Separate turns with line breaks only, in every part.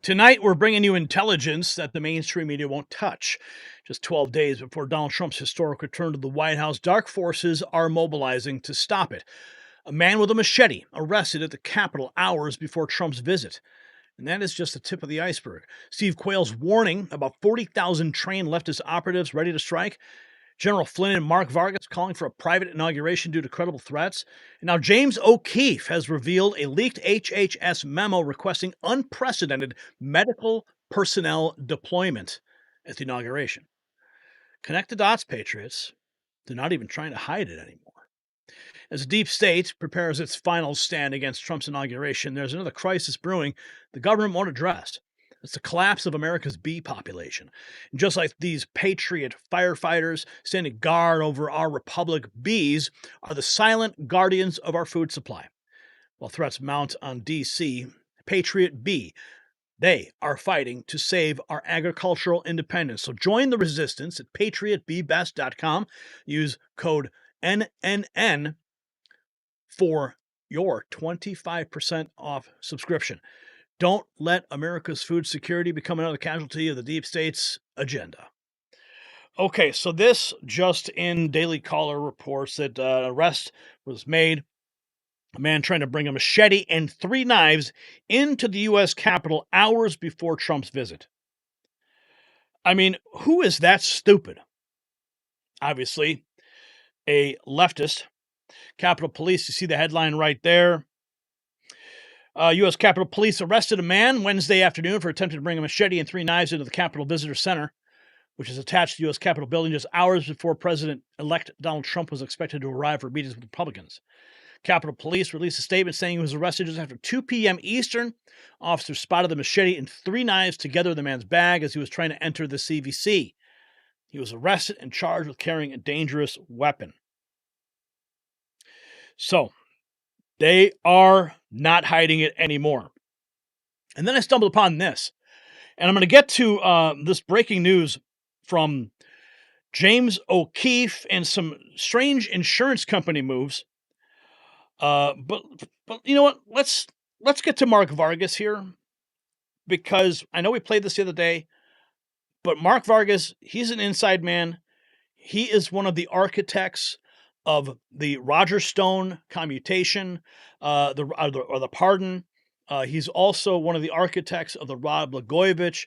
Tonight, we're bringing you intelligence that the mainstream media won't touch. Just 12 days before Donald Trump's historic return to the White House, dark forces are mobilizing to stop it. A man with a machete arrested at the Capitol hours before Trump's visit. And that is just the tip of the iceberg. Steve Quayle's warning about 40,000 trained leftist operatives ready to strike. General Flynn and Mark Vargas calling for a private inauguration due to credible threats. And now James O'Keefe has revealed a leaked HHS memo requesting unprecedented medical personnel deployment at the inauguration. Connect the dots, Patriots. They're not even trying to hide it anymore. As the deep state prepares its final stand against Trump's inauguration, there's another crisis brewing the government won't address. It's the collapse of America's bee population. And just like these patriot firefighters standing guard over our republic, bees are the silent guardians of our food supply. While threats mount on D.C., Patriot Bee, they are fighting to save our agricultural independence. So join the resistance at patriotbeebest.com. Use code NNN for your 25% off subscription. Don't let America's food security become another casualty of the deep state's agenda. Okay, so this just in Daily Caller reports that an arrest was made. A man trying to bring a machete and 3 knives into the U.S. Capitol hours before Trump's visit. I mean, who is that stupid? Obviously, a leftist. Capitol Police, you see the headline right there. U.S. Capitol Police arrested a man Wednesday afternoon for attempting to bring a machete and 3 knives into the Capitol Visitor Center, which is attached to the U.S. Capitol building just hours before President-elect Donald Trump was expected to arrive for meetings with Republicans. Capitol Police released a statement saying he was arrested just after 2 p.m. Eastern. Officers spotted the machete and 3 knives together in the man's bag as he was trying to enter the CVC. He was arrested and charged with carrying a dangerous weapon. So, they are not hiding it anymore. And then I stumbled upon this. And I'm going to get to this breaking news from James O'Keefe and some strange insurance company moves. But you know what? Let's get to Mark Vargas here, because I know we played this the other day, but Mark Vargas, he's an inside man. He is one of the architects of the Roger Stone commutation, the pardon. He's also one of the architects of the Rod Blagojevich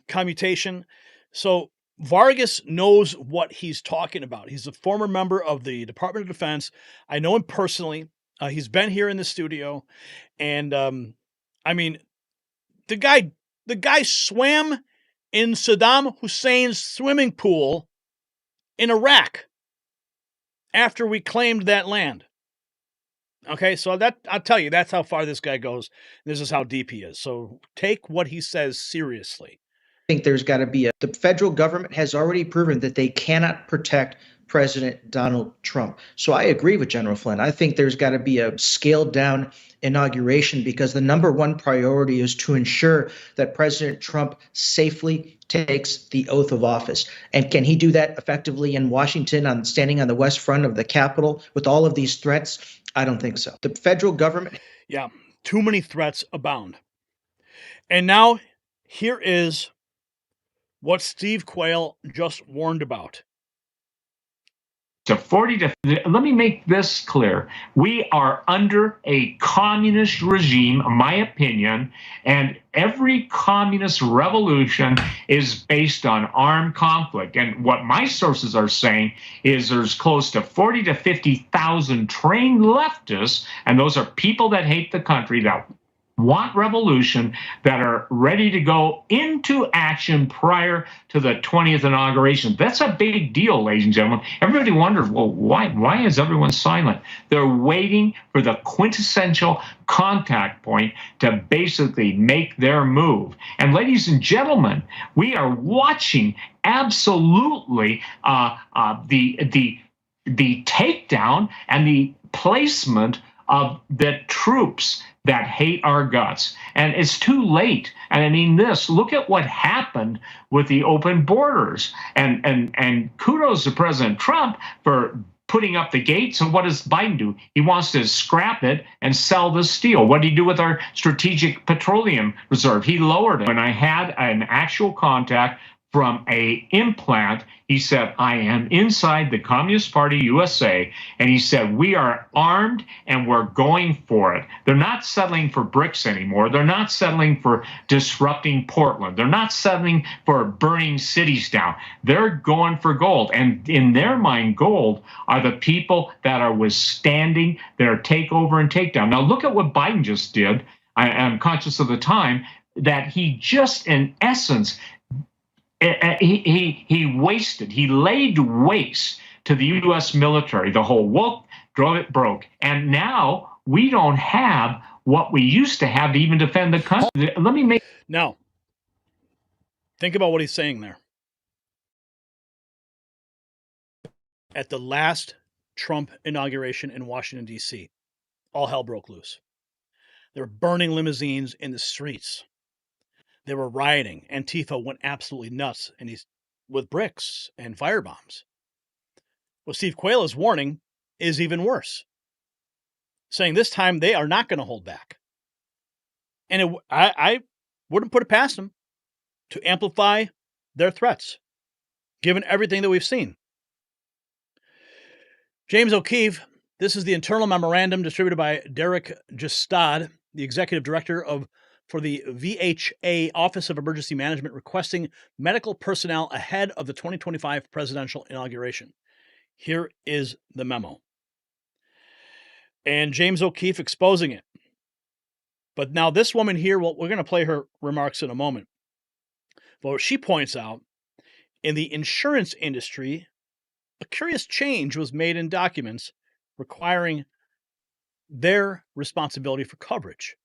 commutation. So Vargas knows what he's talking about. He's a former member of the Department of Defense. I know him personally. He's been here in the studio, and I mean, the guy swam in Saddam Hussein's swimming pool in Iraq after we claimed that land. Okay, so that I'll tell you, that's how far this guy goes. This is how deep he is. So take what he says seriously.
I think there's got to be the federal government has already proven that they cannot protect President Donald Trump. So I agree with General Flynn. I think there's got to be a scaled down inauguration, because the number one priority is to ensure that President Trump safely takes the oath of office. And can he do that effectively in Washington, standing on the west front of the Capitol with all of these threats? I don't think so. The federal government.
Yeah, too many threats abound. And now here is what Steve Quayle just warned about.
Let me make this clear. We are under a communist regime, in my opinion, and every communist revolution is based on armed conflict. And what my sources are saying is there's close to 40 to 50,000 trained leftists, and those are people that hate the country, that want revolution, that are ready to go into action prior to the 20th inauguration. That's a big deal, ladies and gentlemen. Everybody wonders, well, why is everyone silent? They're waiting for the quintessential contact point to basically make their move. And ladies and gentlemen, we are watching absolutely the takedown and the placement of the troops that hate our guts. And it's too late. And I mean look at what happened with the open borders. And kudos to President Trump for putting up the gates. And what does Biden do? He wants to scrap it and sell the steel. What did he do with our strategic petroleum reserve? He lowered it. When I had an actual contact from a implant, he said, I am inside the Communist Party USA, and he said, we are armed and we're going for it. They're not settling for bricks anymore. They're not settling for disrupting Portland. They're not settling for burning cities down. They're going for gold. And in their mind, gold are the people that are withstanding their takeover and takedown. Now, look at what Biden just did. I'm conscious of the time that he just, in essence, he laid waste to the U.S. military. The whole woke drove it broke. And now we don't have what we used to have to even defend the country. Let me make.
Now, think about what he's saying there. At the last Trump inauguration in Washington, D.C., all hell broke loose. They were burning limousines in the streets. They were rioting. Antifa went absolutely nuts, and he's with bricks and firebombs. What Steve Quayle is warning is even worse, saying this time they are not going to hold back. And I wouldn't put it past them to amplify their threats, given everything that we've seen. James O'Keefe, this is the internal memorandum distributed by Derek Justad, the executive director for the VHA Office of Emergency Management, requesting medical personnel ahead of the 2025 presidential inauguration. Here is the memo. And James O'Keefe exposing it. But now this woman here, well, we're going to play her remarks in a moment. But what she points out, in the insurance industry, a curious change was made in documents requiring their responsibility for coverage.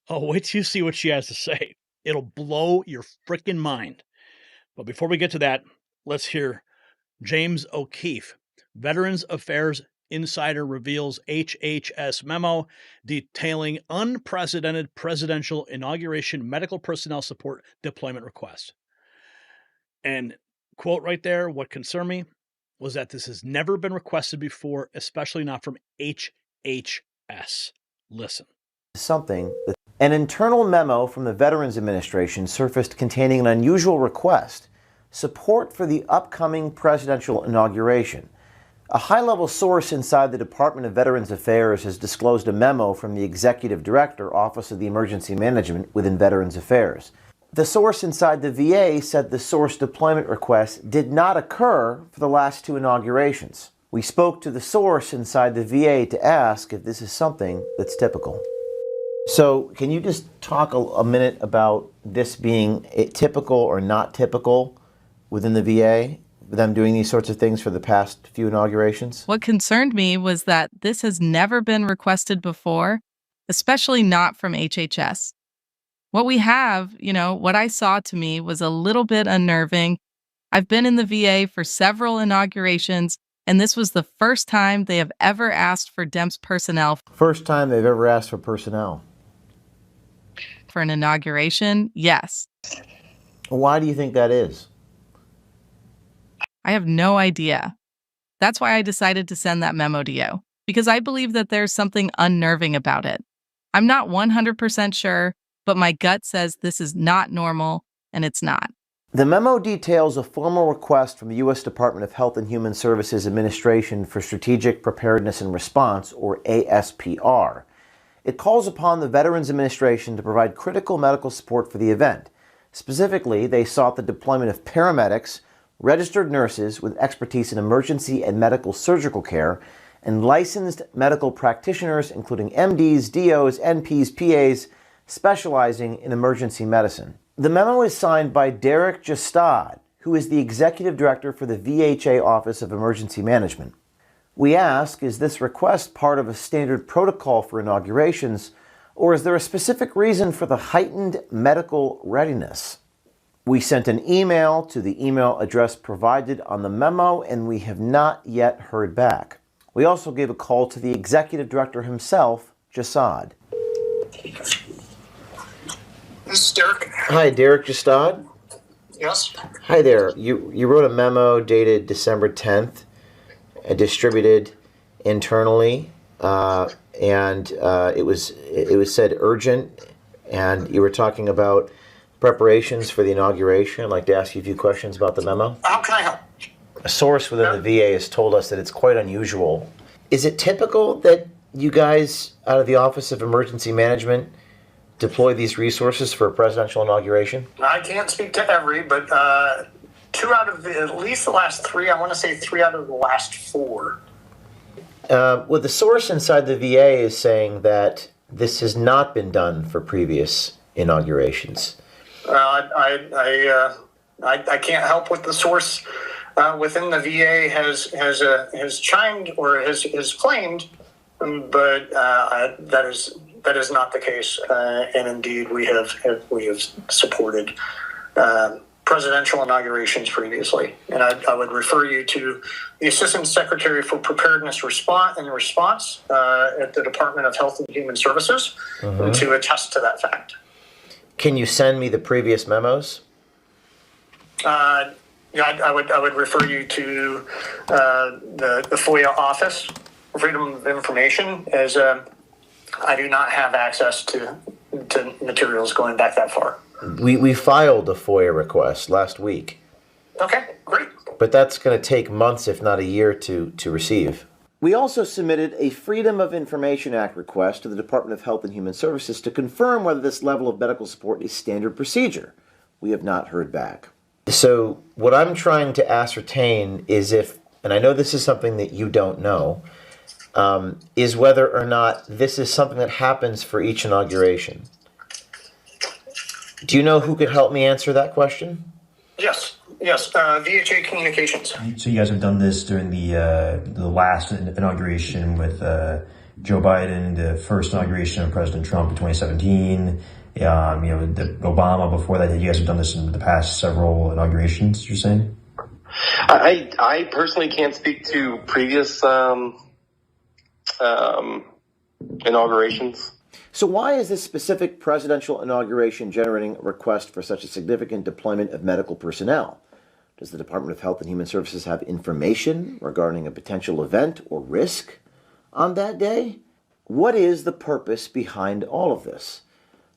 Oh, wait till you see what she has to say. It'll blow your freaking mind. But before we get to that, let's hear James O'Keefe, Veterans Affairs Insider, reveals HHS memo detailing unprecedented presidential inauguration medical personnel support deployment request. And quote right there, what concerned me was that this has never been requested before, especially not from HHS. Listen.
An internal memo from the Veterans Administration surfaced containing an unusual request: support for the upcoming presidential inauguration. A high-level source inside the Department of Veterans Affairs has disclosed a memo from the Executive Director, Office of the Emergency Management within Veterans Affairs. The source inside the VA said the source deployment request did not occur for the last two inaugurations. We spoke to the source inside the VA to ask if this is something that's typical. So can you just talk a minute about this being typical or not typical within the VA, them doing these sorts of things for the past few inaugurations?
What concerned me was that this has never been requested before, especially not from HHS. What we have, what I saw to me was a little bit unnerving. I've been in the VA for several inaugurations, and this was the first time they have ever asked for DEMS personnel.
First time they've ever asked for personnel.
For an inauguration, yes.
Why do you think that is?
I have no idea. That's why I decided to send that memo to you, because I believe that there's something unnerving about it. I'm not 100% sure, but my gut says this is not normal, and it's not.
The memo details a formal request from the U.S. Department of Health and Human Services Administration for Strategic Preparedness and Response, or ASPR. It calls upon the Veterans Administration to provide critical medical support for the event. Specifically, they sought the deployment of paramedics, registered nurses with expertise in emergency and medical surgical care, and licensed medical practitioners, including MDs, DOs, NPs, PAs, specializing in emergency medicine. The memo is signed by Derek Justad, who is the Executive Director for the VHA Office of Emergency Management. We ask, is this request part of a standard protocol for inaugurations, or is there a specific reason for the heightened medical readiness? We sent an email to the email address provided on the memo, and we have not yet heard back. We also gave a call to the Executive Director himself, Justad.
This is Derek.
Hi, Derek Justad?
Yes.
Hi there. You wrote a memo dated December 10th, distributed internally, and it was said urgent, and you were talking about preparations for the inauguration. I'd like to ask you a few questions about the memo.
How can I help?
A source within the VA has told us that it's quite unusual. Is it typical that you guys out of the Office of Emergency Management deploy these resources for a presidential inauguration?
I can't speak to every, but 2 out of at least the last 3, I want to say 3 out of the last 4.
Well, the source inside the VA is saying that this has not been done for previous inaugurations.
I can't help what the source within the VA has chimed or has claimed, but that is not the case. And indeed, we have supported presidential inaugurations previously. And I would refer you to the Assistant Secretary for Preparedness Response at the Department of Health and Human Services to attest to that fact.
Can you send me the previous memos?
I would refer you to the FOIA office, Freedom of Information, as I do not have access to materials going back that far.
We filed a FOIA request last week.
Okay, great.
But that's going to take months, if not a year, to receive. We also submitted a Freedom of Information Act request to the Department of Health and Human Services to confirm whether this level of medical support is standard procedure. We have not heard back. So what I'm trying to ascertain is if, and I know this is something that you don't know, is whether or not this is something that happens for each inauguration. Do you know who could help me answer that question?
Yes, VHA Communications.
So you guys have done this during the last inauguration with Joe Biden, the first inauguration of President Trump in 2017. The Obama before that. You guys have done this in the past several inaugurations, you're saying?
I personally can't speak to previous inaugurations.
So why is this specific presidential inauguration generating a request for such a significant deployment of medical personnel? Does the Department of Health and Human Services have information regarding a potential event or risk on that day? What is the purpose behind all of this?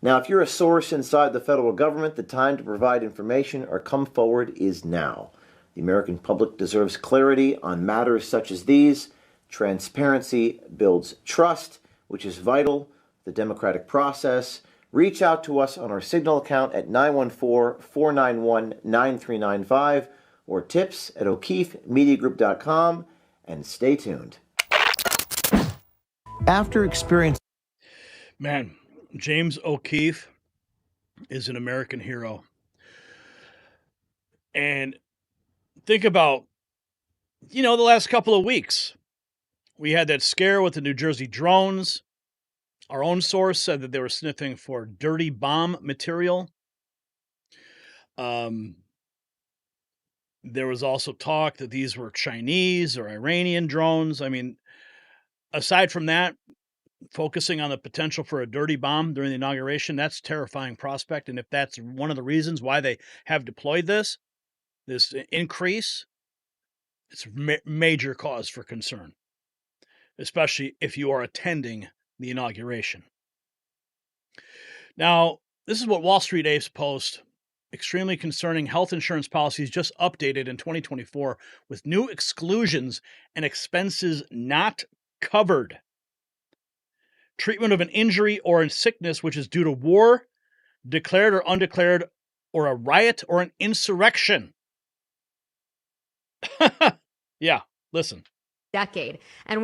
Now, if you're a source inside the federal government, the time to provide information or come forward is now. The American public deserves clarity on matters such as these. Transparency builds trust, which is vital to the democratic process. Reach out to us on our Signal account at 914-491-9395 or tips at o'keefemediagroup.com, and stay tuned. After experiencing...
Man, James O'Keefe is an American hero. And think about, the last couple of weeks. We had that scare with the New Jersey drones. Our own source said that they were sniffing for dirty bomb material. There was also talk that these were Chinese or Iranian drones. I mean, aside from that, focusing on the potential for a dirty bomb during the inauguration, that's a terrifying prospect. And if that's one of the reasons why they have deployed this increase, it's major cause for concern, especially if you are attending the inauguration. Now, this is what Wall Street Apes post. Extremely concerning health insurance policies just updated in 2024 with new exclusions and expenses not covered. Treatment of an injury or a sickness which is due to war, declared or undeclared, or a riot or an insurrection. Yeah, listen.
Decade. And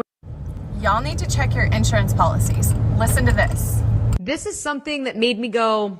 y'all need to check your insurance policies. Listen to this.
This is something that made me go,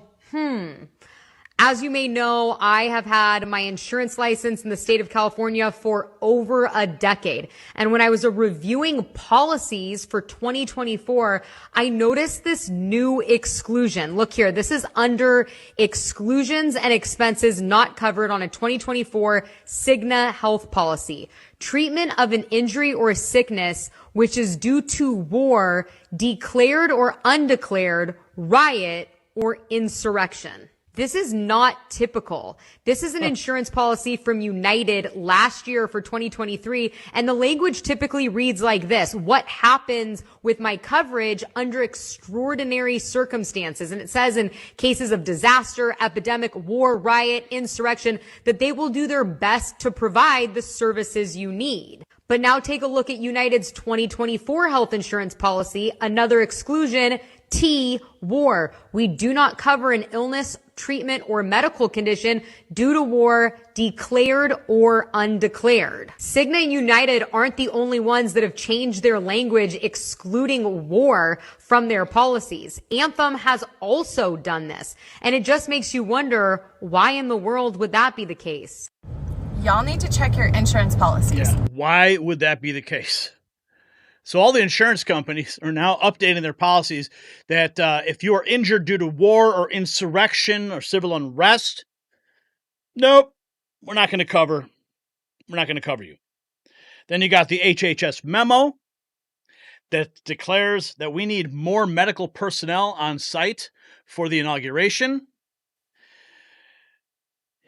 As you may know, I have had my insurance license in the state of California for over a decade. And when I was reviewing policies for 2024, I noticed this new exclusion. Look here, this is under exclusions and expenses not covered on a 2024 Cigna health policy. Treatment of an injury or sickness which is due to war, declared or undeclared, riot, or insurrection. This is not typical. This is an insurance policy from United last year for 2023. And the language typically reads like this: what happens with my coverage under extraordinary circumstances? And it says in cases of disaster, epidemic, war, riot, insurrection, that they will do their best to provide the services you need. But now take a look at United's 2024 health insurance policy, another exclusion, T, war. We do not cover an illness, treatment, or medical condition due to war, declared or undeclared. Cigna and United aren't the only ones that have changed their language excluding war from their policies. Anthem has also done this. And it just makes you wonder, why in the world would that be the case?
Y'all need to check your insurance policies.
Yeah, why would that be the case? So all the insurance companies are now updating their policies that if you are injured due to war or insurrection or civil unrest, nope, we're not going to cover. We're not going to cover you. Then you got the HHS memo that declares that we need more medical personnel on site for the inauguration.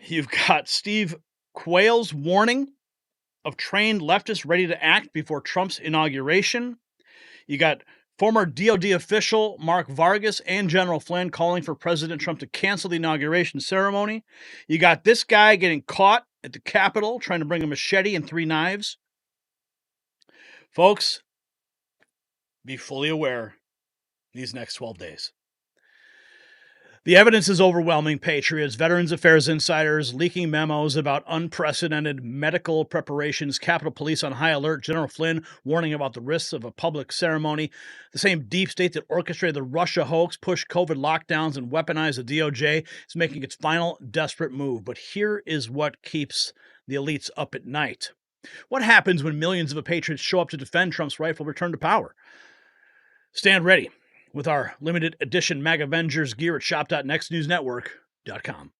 You've got Steve Quayle's warning of trained leftists ready to act before Trump's inauguration. You got former DOD official Mark Vargas and General Flynn calling for President Trump to cancel the inauguration ceremony. You got this guy getting caught at the Capitol trying to bring a machete and 3 knives. Folks, be fully aware these next 12 days. The evidence is overwhelming. Patriots, Veterans Affairs insiders leaking memos about unprecedented medical preparations, Capitol Police on high alert, General Flynn warning about the risks of a public ceremony, the same deep state that orchestrated the Russia hoax, pushed COVID lockdowns, and weaponized the DOJ is making its final desperate move. But here is what keeps the elites up at night. What happens when millions of patriots show up to defend Trump's rightful return to power? Stand ready with our limited edition MAG Avengers gear at shop.nextnewsnetwork.com.